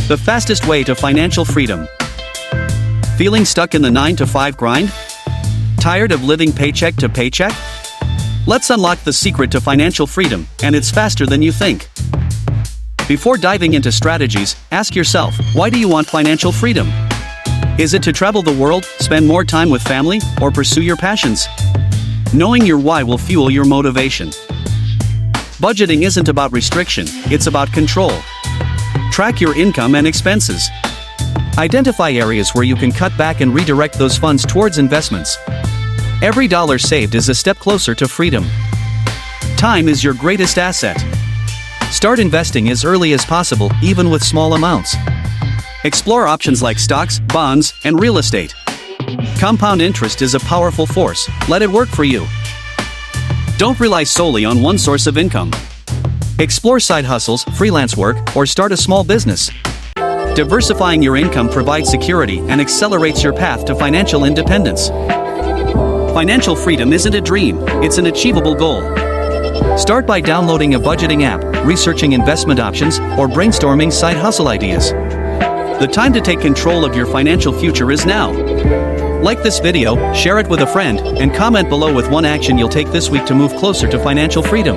The fastest way to financial freedom. Feeling stuck in the 9-to-5 grind? Tired of living paycheck to paycheck? Let's unlock the secret to financial freedom, and it's faster than you think. Before diving into strategies, ask yourself, why do you want financial freedom? Is it to travel the world, spend more time with family, or pursue your passions? Knowing your why will fuel your motivation. Budgeting isn't about restriction, it's about control. Track your income and expenses. Identify areas where you can cut back and redirect those funds towards investments. Every dollar saved is a step closer to freedom. Time is your greatest asset. Start investing as early as possible, even with small amounts. Explore options like stocks, bonds, and real estate. Compound interest is a powerful force. Let it work for you. Don't rely solely on one source of income. Explore side hustles, freelance work, or start a small business. Diversifying your income provides security and accelerates your path to financial independence. Financial freedom isn't a dream, it's an achievable goal. Start by downloading a budgeting app, researching investment options, or brainstorming side hustle ideas. The time to take control of your financial future is now. Like this video, share it with a friend, and comment below with one action you'll take this week to move closer to financial freedom.